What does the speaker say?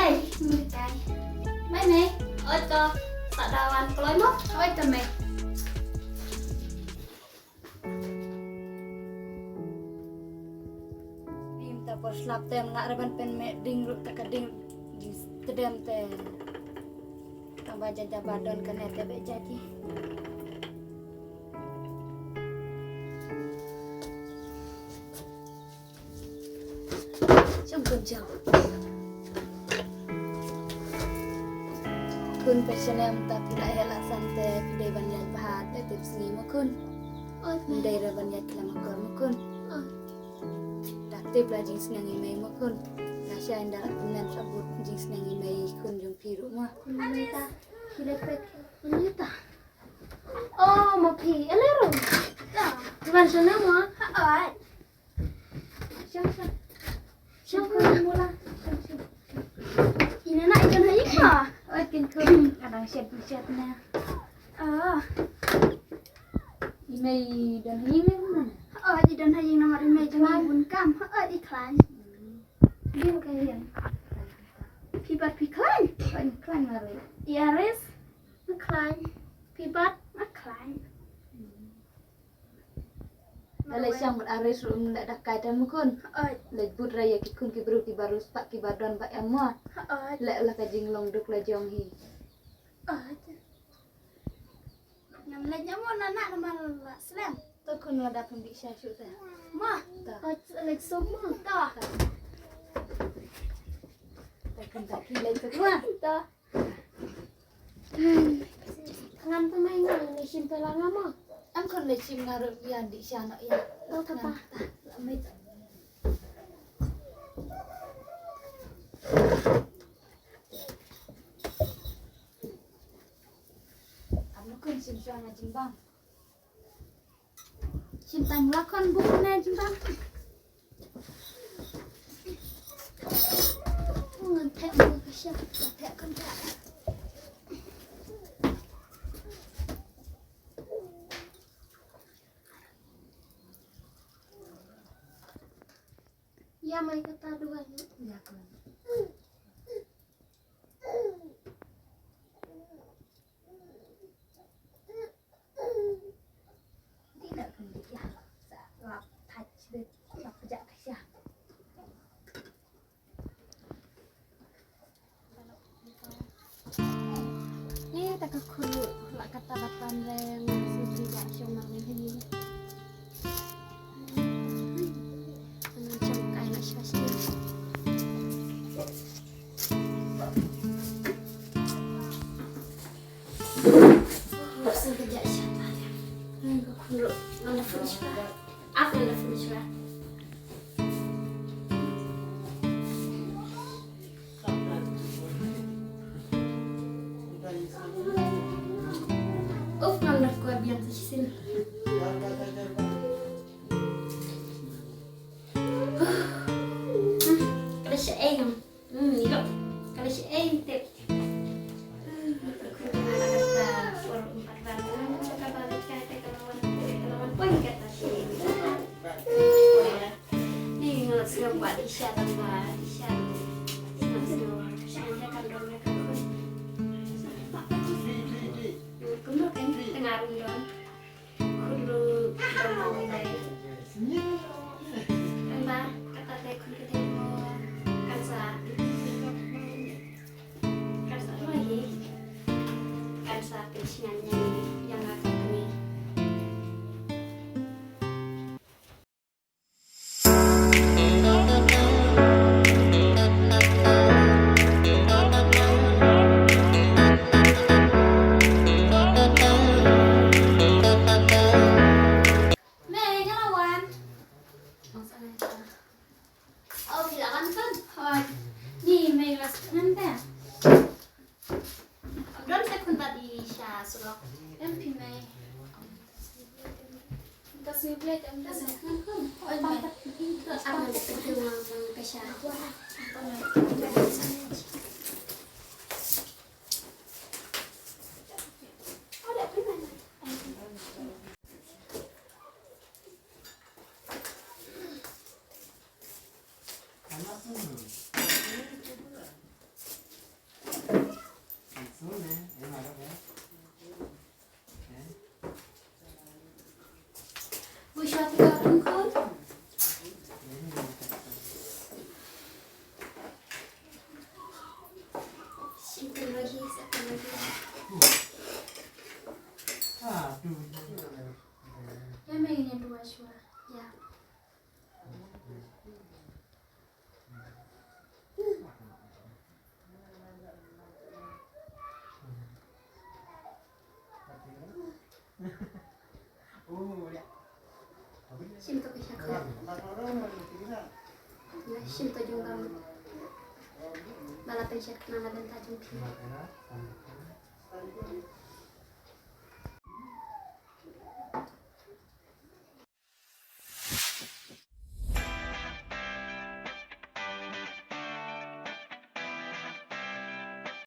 đây mày cái mấy mẹ ơi cho tạo đầu ăn cối mốc ơi cho mày tim ta bos lap tem nak reban pen me ding ruk tak ding tedem te tambah jajah badon kena te be jadi Jom jauh. Kun pesenam tapi dah helah santai pidai banyak bahat tetap sengi makun. Pidai dah banyak kelam makun makun. Datib lah jenis nangi mai makun. Nasya indah kenan sabut jenis nangi mai kun jom piru mah. Kun mai ta hilai pek ini ta. Oh mau pi eleru. Ta. Bukan sana mah. Ai. Siapa? Siapa yang mula? Ini nak ikan hayik mah. Oi kin kun kadang set na. Imei dan hayik ni mana? Di dan hayik nama imei jangan bun kam. Iklan. Dia kalian. Pibat piklan. Iklan mari. Iaris. Iklan. Pibat iklan. Kalau siang beraris rumah tidak ada kaitan mukun. Lejbut raya kikun kibru kibaru spak kibadon bak emma. Lek lah kajing long duk la jong hi. Nyam lek nyamon anak nama selam. Tu kun ada pembik syasyu tu. Mah. Lek semua. Tak. Tak kun tak kilai tu mah. Tak. Ngan pemain ni simple lama. Em còn lấy chim ngà rượu viền đi xa nọ ya. Đâu thật ba. Là mấy tận. Nó cần chim cho là chim băng. Chim tành lá con bụng nè chim băng. Ngân thẹn mưa cái xe. Thẹn con thẹn. Ya mai kata dua ni. Ya kan. Tidak kan dia. Lap touch bit lap pejak kasih. Ni tak aku lak kata bapan yang sendiri tak syomar ni. Kalau saya kalau saya tip buat isya tambah isya saya kan dorongnya kan kuno kan tengah rundon kuno dorong dari mbak kata teh kuno ketemu kansa lagi kansa pensiunnya yang akan kami Shinto yung gamit. Malapit siya na nabenta yung piro.